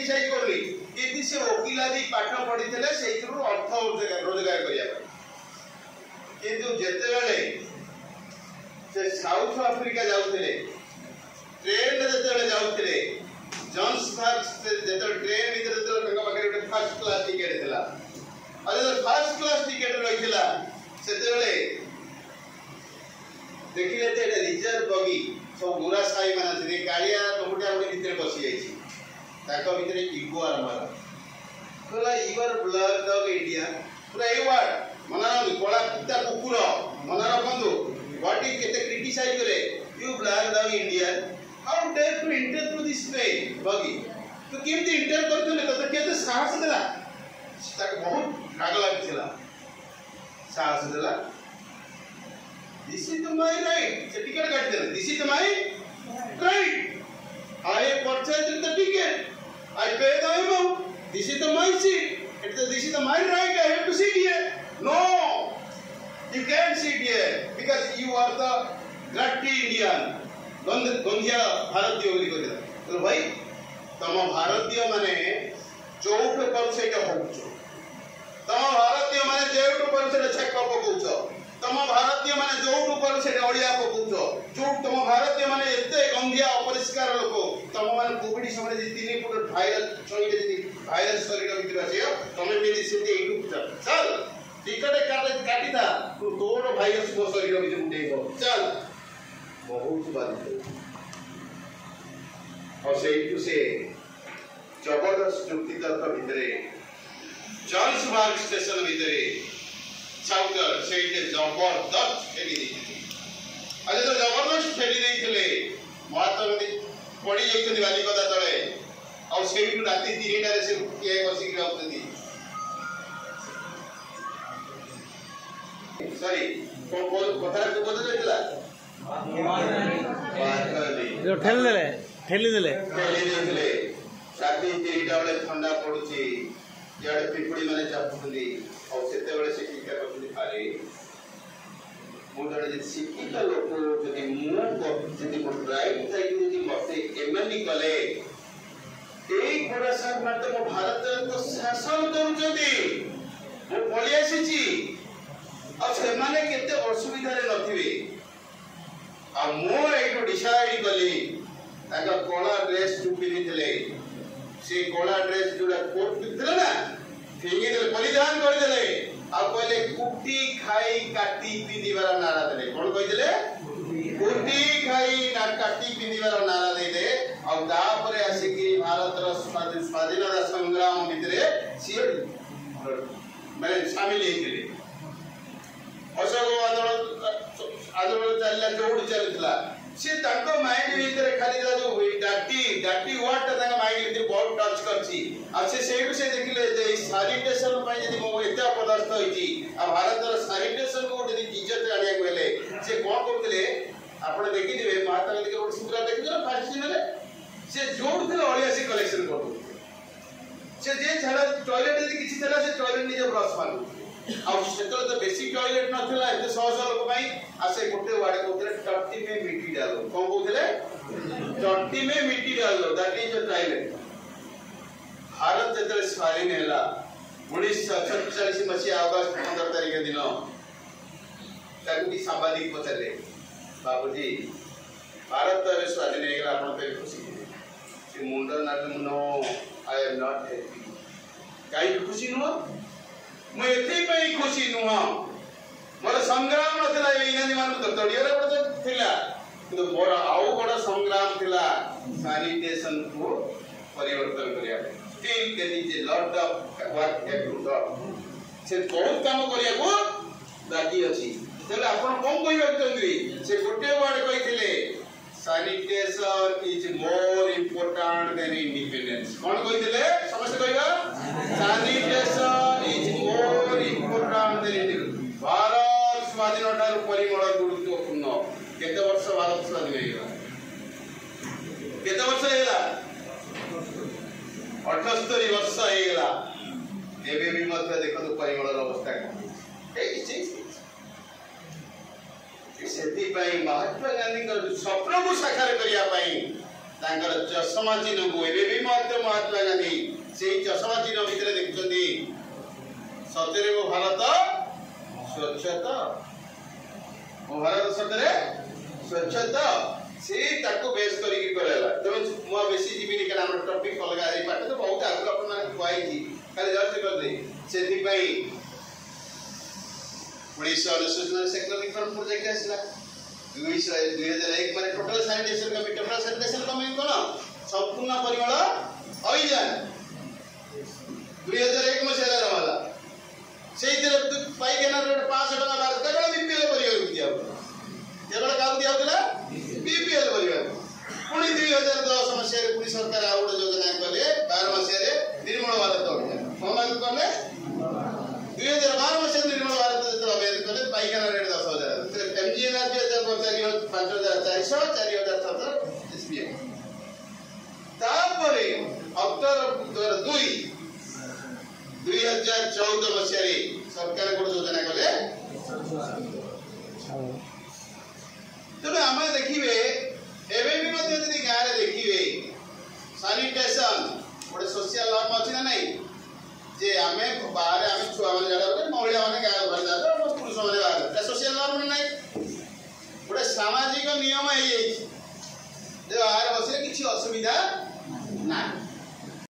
criticise करनी यदि से वकिलादी पाठ पढ़ी से अर्थ रोजगार करने किंतु जेतेबेले से साउथ अफ्रिका जाउथिले ट्रेन जेतेबेले जाउथिले जोहान्सबर्ग जेतेबेले ट्रेन भीतर जेतेबेले पाखे गोटे फर्स्ट क्लास टिकेट थिला और फर्स्ट क्लास टिकेट रहिथिला सेतेबेले देखिले ते रिजर्व बगी सब गुरा साई माने से कालिया टोमुटा गोटे भीतर बसी जाइछि ताको भीतर इगो आरंभ होला you are blood dog India पूरा ए वर्ड मना कोला कुत्ता कुकुर मना रखंदु व्हाट इज केते क्रिटिसाइज करे you blood dog India how dare to enter through this way बगी तो केमती इंटर करथले तो केते साहस देला ताको बहुत राग लागथिला साहस देला दिस इज माय राइट से टिकट काट देला this is my right I purchase the ticket I pay the amount this is my seat this is my right I have to sit here no you can't sit here because you are the dirty Indian Gondia भारतीय बोली कहला तो भाई तम भारतीय माने चौक पर सेटा होउछ तम भारतीय माने जेउट पर सेटा छक पकोउछ तम भारतीय माने जोउट पर सेटा ओडिया पकोउछ जो तम भारतीय माने एते गंदिया अपरिष्कार लोक तम माने कोविड समय जे 3 फुट वायरल चोइले जे वायरस शरीर भीतर আছে তুমি যদি সেতে এইটু চল টিকট কাটি দা তো তোর ভাইরাস মো শরীর ভিতর উঠেইব চল বহুত বাদিত और সেইটু সে জবরদস্ত যুক্তি তর্ক ভিতরে জনসবার্গ স্টেশন ভিতরে চাউটার সেইতে জবরদস্ত ঠেলি দিয়েছে আজ তো জবরদস্ত ঠেলি দিয়েছিলে মহাত্মা গান্ধী পড়ি যাইছেন বালিকদা তলে और सेठी राती 3टा रे से के बसी के रहउतनी सॉरी कोन कथा को बोल देला जो ठेल देले राती 3टा बेले ठंडा पड़ुची याडे पिपड़ी माने चापुली और सेते बेले से की करथुली अरे मोडले जे शिक्षित लोक जदि मु जदि मो राइट साइड जदि मते एमनी कले एक बड़ा साथ मात्र मो भारत को शासन करूचंदी मो पळी आसीची आ से माने केते असुविधा रे नथिबे आ मो एटो डिसाइड कली ताका कोला ड्रेस टू पिनितले से कोला ड्रेस जोडा कोट पितले ना फेंगी देले परिधान कर देले आ कहले कुटी खाई काटी पिनिबार नारा देले कोन कहि देले कुटी खाई ना काटी पिनिबार नारा देले और तापरे आसिकी भारतर स्वाधीनता संग्राम भितरे सी माने शामिल हेतिले अशोक आंदोलन चलला जोड़ चलतला से ताको माइंड भितरे खाली जो डाटी वर्ड ताका माइंड भितरे बहुत टच करछि आ से से देखिले जे सैनिटेशन पय यदि मो एते पदार्थ होइछि आ भारतर सैनिटेशन को यदि इज्जत आनिया गले से कोन करतले आपण देखि दिबे महात्मा गांधी के सूत्र देखि ना फांसी नेले से जोड़ थे ओलियासी कलेक्शन करतो से जे छाड़ा टॉयलेट यदि किछि थला से टॉयलेट निजे ब्रश मारु आ सेतो तो बेसिक टॉयलेट नथला एते सहज लोक पई आ से गोटे वाडे कोतरे टट्टी में मिट्टी डालो कोन कोथले टट्टी में मिट्टी डालो that is a toilet Bharat जेतले स्वाधीन हैला 1947 मसिया अगस्त 15 तारिख दिन ताकू की सांबादिक पचले बाबूजी भारत रे स्वाधीन हेगला आपण पे खुशी मुंडा no I am not happy काई खुशी नो मैं एथि पे खुशी नो मोर संग्राम नथिला इनानी मान तो तड़ियारे पड़ थिला तो मोर आउ बड़ा संग्राम थिला सैनिटेशन को परिवर्तन करिया still there is a lot of work have to do से बहुत काम करिया को बाकी अछि तले आपण कोन कहिबा चंद्री से गोटे word कहिथिले sanitation is more important than independence कौन कहिथिले समस्त कहिबा sanitation is more important than independence Bharat स्वाधीनता परिमल गुरुत्वपूर्ण केते वर्ष भारत स्वाधीन हेला केते वर्ष हेला 78 वर्ष हेला एबे भी मत देखो तो परिमल अवस्था ए महात्मा गांधी स्वप्न को साकार करिया चषमा चिन्ह को एवं महात्मा गांधी से चषमा चिन्ह भितर देखुंती सतरे मो भारत स्वच्छता मो भारत सतरे स्वच्छता से ताको बेस करिक करला तब मो बेसी जीविनी के हमर टॉपिक अलगा रे पाटे तो बहुत आगु अपन माने खुआई थी खाली जस्ट कर दे सेथि पई 1999 से इकोनॉमिक प्रोजेक्ट आसला 2001 माने टोटल सैनिटेशन कमिंग कोन संपूर्ण परिमल अभियान 2001 में सेरा रहला सेई तरह पाइखाना रोड 500 टका बार केवल बीपीएल परिवार दिया केवल काउ दिया होतला बीपीएल परिवार पुणी 2010 मसीह पुणी सरकार आ गोटे योजना कले 12 मसीह निर्मल भारत अभियान समाज कले 2012 मसीह निर्मल भारत जो अभियान कले पाइखाना रेट 10,000 एमजीएनआर 5,400 4,017 एसपीएम तापरे अक्टोबर 2014 मसीह सरकार गोटे योजना कले तेणु आम देखिए एवं भी यदि गाँव में देखिए सानिटेशन गोटे सोशल नॉर्म अच्छी ना नहीं जे आम बाहर आम छुआ मैंने जाता महिला मैंने गाँव घर जाता पुरुष मैंने बाहर सोशल नॉर्म नहीं गोटे सामाजिक नियम हो बाहर बस किसी असुविधा ना